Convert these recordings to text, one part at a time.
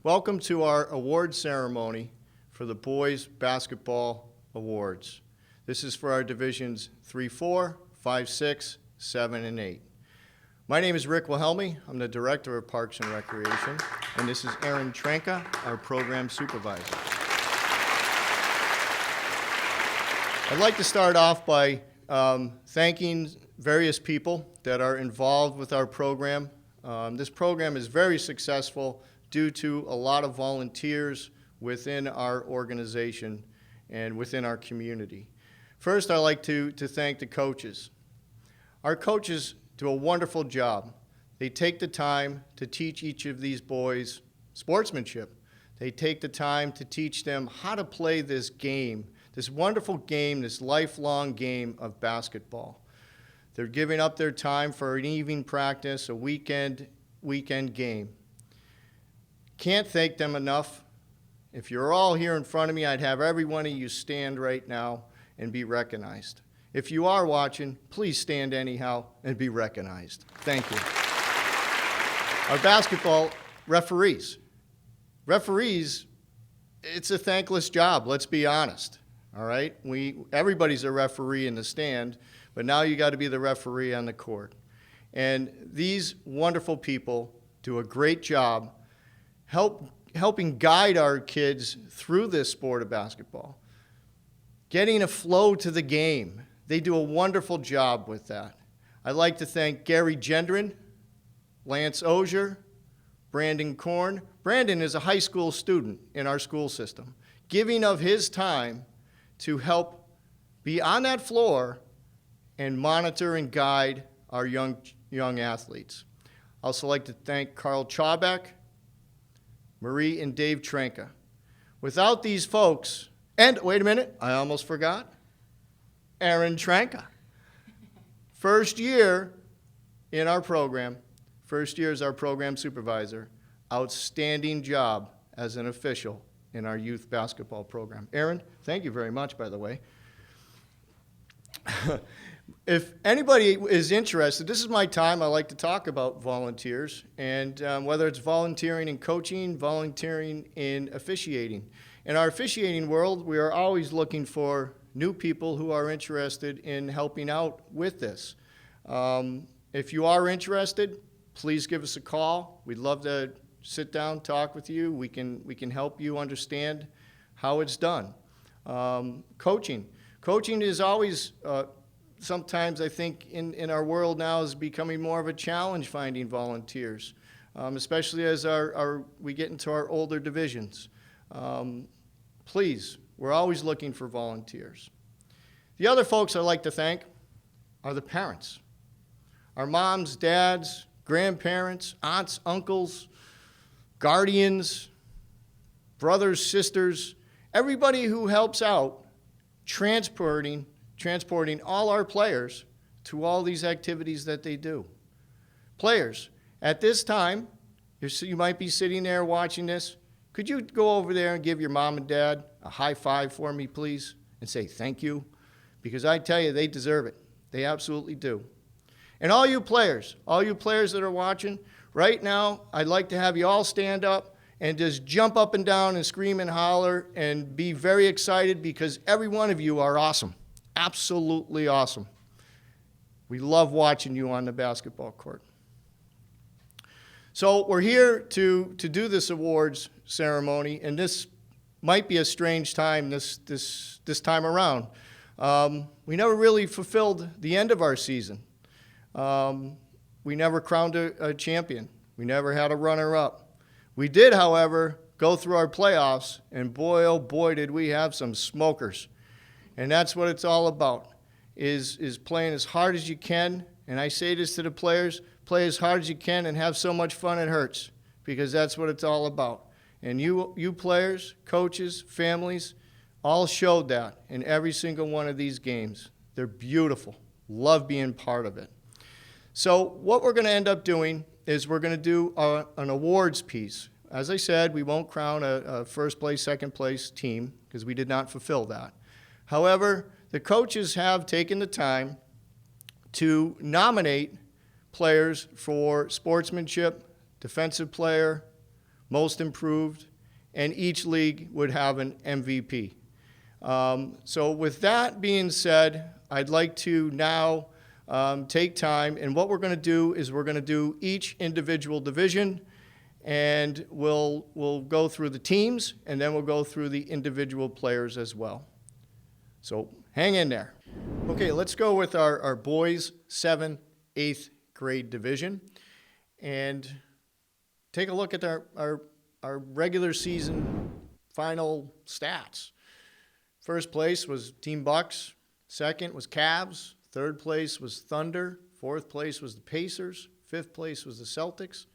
Welcome to our award ceremony for the Boys Basketball Awards. This is for our divisions 3-4, 5-6, 7, and 8. My name is Rick Wilhelmi. I'm the Director of Parks and Recreation, and this is Aaron Tranka, our Program Supervisor. I'd like to start off by thanking various people that are involved with our program. This program is very successful due to a lot of volunteers within our organization and within our community. First, I'd like to thank the coaches. Our coaches do a wonderful job. They take the time to teach each of these boys sportsmanship. They take the time to teach them how to play this game, this wonderful game, this lifelong game of basketball. They're giving up their time for an evening practice, a weekend game. Can't thank them enough. If you're all here in front of me, I'd have every one of you stand right now and be recognized. If you are watching, please stand anyhow and be recognized. Thank you. Our basketball referees. Referees, it's a thankless job, let's be honest. All right? Everybody's a referee in the stand, but now you got to be the referee on the court. And these wonderful people do a great job helping guide our kids through this sport of basketball, getting a flow to the game. They do a wonderful job with that. I'd like to thank Gary Gendron, Lance Ozier, Brandon Korn. Brandon is a high school student in our school system, giving of his time to help be on that floor and monitor and guide our young athletes. I'd also like to thank Carl Chaubeck, Marie and Dave Tranka. Without these folks, and wait a minute, I almost forgot, Aaron Tranka. First year in our program, first year as our program supervisor, outstanding job as an official in our youth basketball program. Aaron, thank you very much, by the way. If anybody is interested, this is my time. I like to talk about volunteers, and whether it's volunteering in coaching, volunteering in officiating. In our officiating world, we are always looking for new people who are interested in helping out with this. If you are interested, please give us a call. We'd love to sit down, talk with you. We can help you understand how it's done. Coaching is always sometimes, I think, in our world now is becoming more of a challenge finding volunteers, especially as we get into our older divisions. Please, we're always looking for volunteers. The other folks I'd like to thank are the parents. Our moms, dads, grandparents, aunts, uncles, guardians, brothers, sisters, everybody who helps out transporting all our players to all these activities that they do. Players, at this time, you might be sitting there watching this. Could you go over there and give your mom and dad a high five for me, please, and say thank you? Because I tell you, they deserve it. They absolutely do. And all you players that are watching, right now, I'd like to have you all stand up and just jump up and down and scream and holler and be very excited because every one of you are awesome. Absolutely awesome. We love watching you on the basketball court. So we're here to do this awards ceremony, and this might be a strange time this time around. We never really fulfilled the end of our season. We never crowned a champion. We never had a runner-up. We did, however, go through our playoffs, and boy, oh boy, did we have some smokers. And that's what it's all about, is playing as hard as you can. And I say this to the players, play as hard as you can and have so much fun it hurts, because that's what it's all about. And you players, coaches, families, all showed that in every single one of these games. They're beautiful. Love being part of it. So what we're going to end up doing is we're going to do an awards piece. As I said, we won't crown a first place, second place team because we did not fulfill that. However, the coaches have taken the time to nominate players for sportsmanship, defensive player, most improved, and each league would have an MVP. So with that being said, I'd like to now take time, and what we're going to do is we're going to do each individual division, and we'll go through the teams, and then we'll go through the individual players as well. So hang in there. Okay, let's go with our boys 7th, 8th grade division, and take a look at our regular season final stats. First place was Team Bucks, second was Cavs, third place was Thunder, fourth place was the Pacers, fifth place was the Celtics,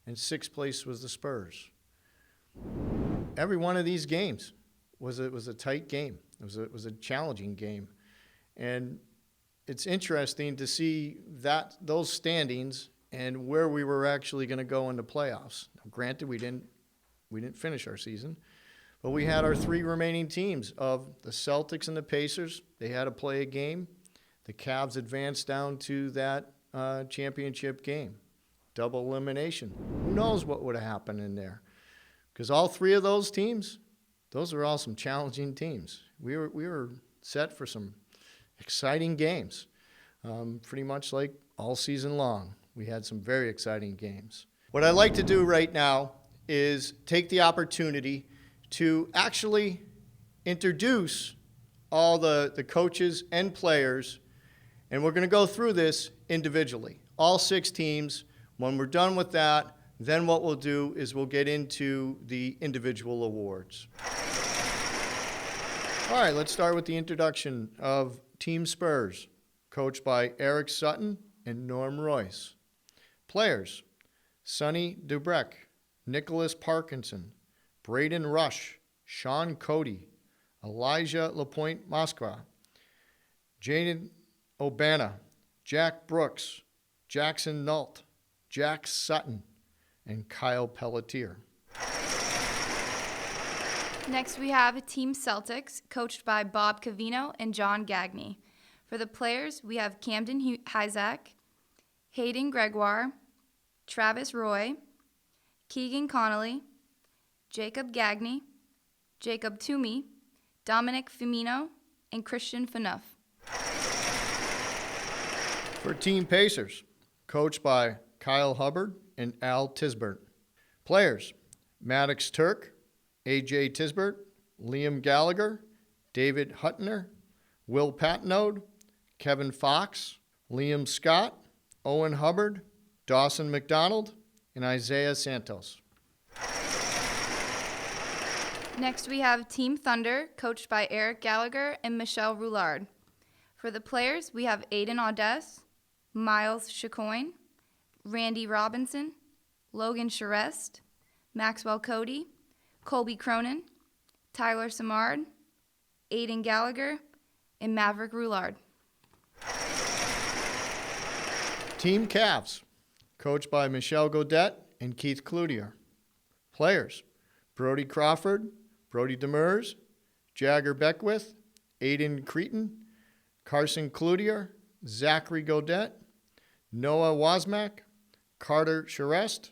and sixth place was the Spurs. Every one of these games was a tight game. It was a challenging game. And it's interesting to see those standings and where we were actually going to go in the playoffs. Now, granted, we didn't finish our season, but we had our three remaining teams of the Celtics and the Pacers. They had to play a game. The Cavs advanced down to that championship game. Double elimination. Who knows what would have happened in there? Because all three of those teams, those are all some challenging teams. We were set for some exciting games, pretty much like all season long. We had some very exciting games. What I'd like to do right now is take the opportunity to actually introduce all the coaches and players, and we're going to go through this individually, all 6 teams. When we're done with that, then what we'll do is we'll get into the individual awards. All right, let's start with the introduction of Team Spurs, coached by Eric Sutton and Norm Royce. Players: Sonny Dubrek, Nicholas Parkinson, Braden Rush, Sean Cody, Elijah LaPointe Moskwa, Jaden Obana, Jack Brooks, Jackson Nault, Jack Sutton, and Kyle Pelletier. Next, we have Team Celtics, coached by Bob Cavino and John Gagney. For the players, we have Camden Hyzak, Hayden Gregoire, Travis Roy, Keegan Connolly, Jacob Gagney, Jacob Toomey, Dominic Firmino, and Christian Fanuff. For Team Pacers, coached by Kyle Hubbard and Al Tisbert. Players: Maddox Turk, A.J. Tisbert, Liam Gallagher, David Hutner, Will Patnode, Kevin Fox, Liam Scott, Owen Hubbard, Dawson McDonald, and Isaiah Santos. Next, we have Team Thunder, coached by Eric Gallagher and Michelle Roulard. For the players, we have Aiden Audess, Miles Chacoin, Randy Robinson, Logan Charest, Maxwell Cody, Colby Cronin, Tyler Samard, Aiden Gallagher, and Maverick Roulard. Team Cavs, coached by Michelle Godet and Keith Cloutier. Players: Brody Crawford, Brody Demers, Jagger Beckwith, Aiden Cretin, Carson Cloutier, Zachary Godet, Noah Wozmak, Carter Charest,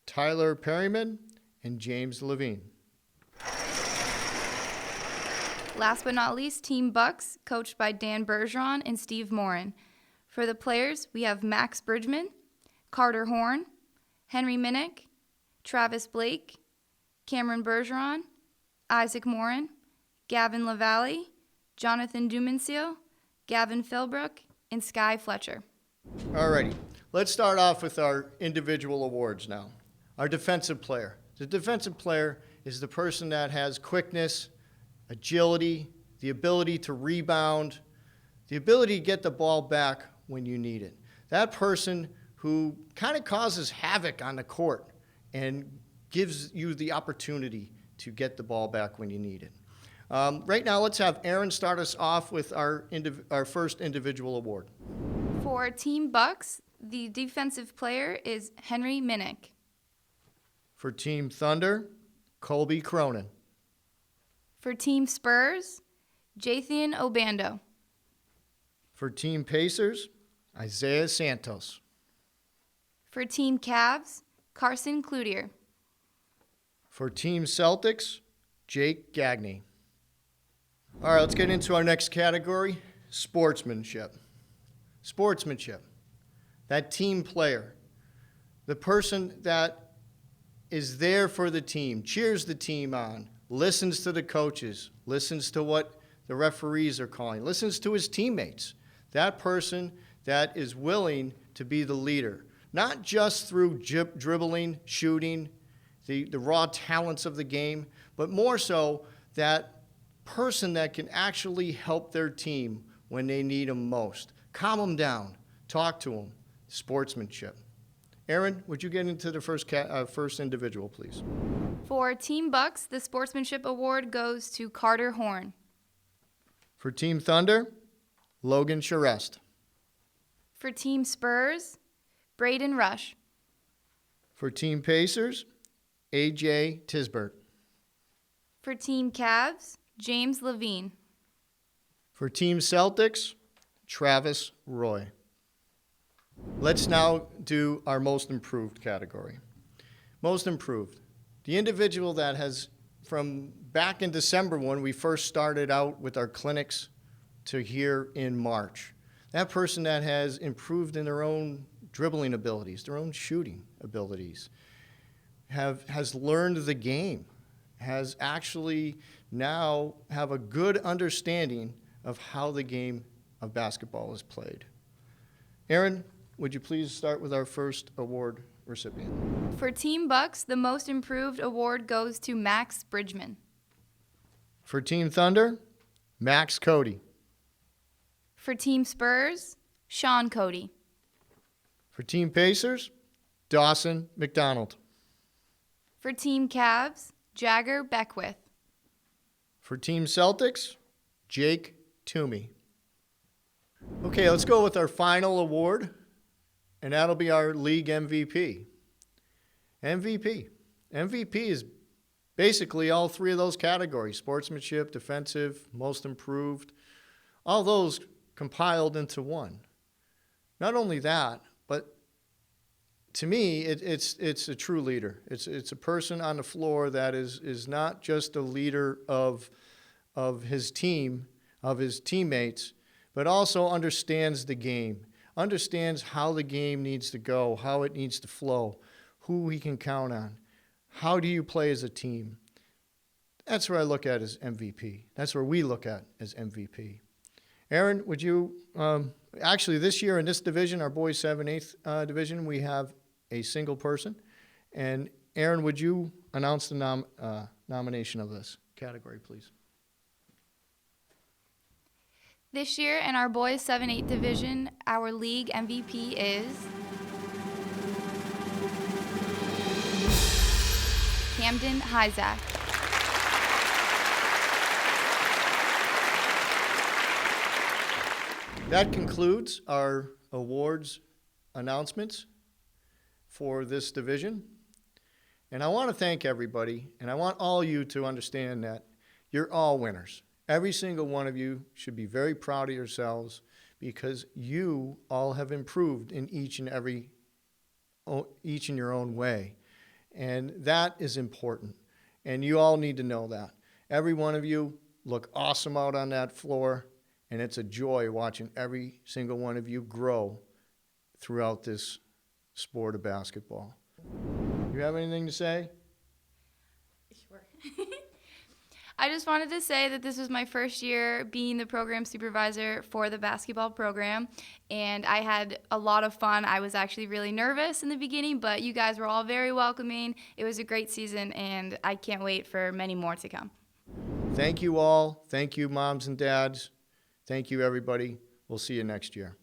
Tyler Perryman, and James Levine. Last but not least, Team Bucks, coached by Dan Bergeron and Steve Morin. For the players, we have Max Bridgman, Carter Horn, Henry Minnick, Travis Blake, Cameron Bergeron, Isaac Morin, Gavin LaValle, Jonathan Dumanseal, Gavin Philbrook, and Sky Fletcher. All righty. Let's start off with our individual awards now. Our defensive player. The defensive player is the person that has quickness, agility, the ability to rebound, the ability to get the ball back when you need it. That person who kind of causes havoc on the court and gives you the opportunity to get the ball back when you need it. Right now, let's have Aaron start us off with our first individual award. For Team Bucks, the defensive player is Henry Minnick. For Team Thunder, Colby Cronin. For Team Spurs, Jathan Obando. For Team Pacers, Isaiah Santos. For Team Cavs, Carson Cloutier. For Team Celtics, Jake Gagney. All right, let's get into our next category, sportsmanship. Sportsmanship. That team player. The person that is there for the team, cheers the team on, listens to the coaches, listens to what the referees are calling, listens to his teammates. That person that is willing to be the leader, not just through dribbling, shooting, the raw talents of the game, but more so that person that can actually help their team when they need them most. Calm them down, talk to them, sportsmanship. Aaron, would you get into the first individual, please? For Team Bucks, the Sportsmanship Award goes to Carter Horn. For Team Thunder, Logan Charest. For Team Spurs, Braden Rush. For Team Pacers, AJ Tisbert. For Team Cavs, James Levine. For Team Celtics, Travis Roy. Let's now do our most improved category. Most improved. The individual that has, from back in December when we first started out with our clinics to here in March, that person that has improved in their own dribbling abilities, their own shooting abilities, has learned the game, has actually now have a good understanding of how the game of basketball is played. Aaron, would you please start with our first award recipient? For Team Bucks, the most improved award goes to Max Bridgman. For Team Thunder, Max Cody. For Team Spurs, Sean Cody. For Team Pacers, Dawson McDonald. For Team Cavs, Jagger Beckwith. For Team Celtics, Jake Toomey. Okay, let's go with our final award, and that'll be our league MVP. MVP. MVP is basically all three of those categories: sportsmanship, defensive, most improved, all those compiled into one. Not only that, but to me, it's a true leader. It's a person on the floor that is not just a leader of his team, of his teammates, but also understands the game, understands how the game needs to go, how it needs to flow, who he can count on. How do you play as a team? That's where I look at as MVP. That's where we look at as MVP. Aaron, would you, actually this year in this division, our boys 7-8 division, we have a single person. And Aaron, would you announce the nomination of this category, please? This year in our boys 7-8 division, our league MVP is Camden Hyzak. That concludes our awards announcements for this division. And I want to thank everybody, and I want all you to understand that you're all winners. Every single one of you should be very proud of yourselves because you all have improved in each in your own way. And that is important. And you all need to know that. Every one of you look awesome out on that floor, and it's a joy watching every single one of you grow throughout this sport of basketball. You have anything to say? Sure. I just wanted to say that this was my first year being the program supervisor for the basketball program, and I had a lot of fun. I was actually really nervous in the beginning, but you guys were all very welcoming. It was a great season, and I can't wait for many more to come. Thank you all. Thank you, moms and dads. Thank you, everybody. We'll see you next year.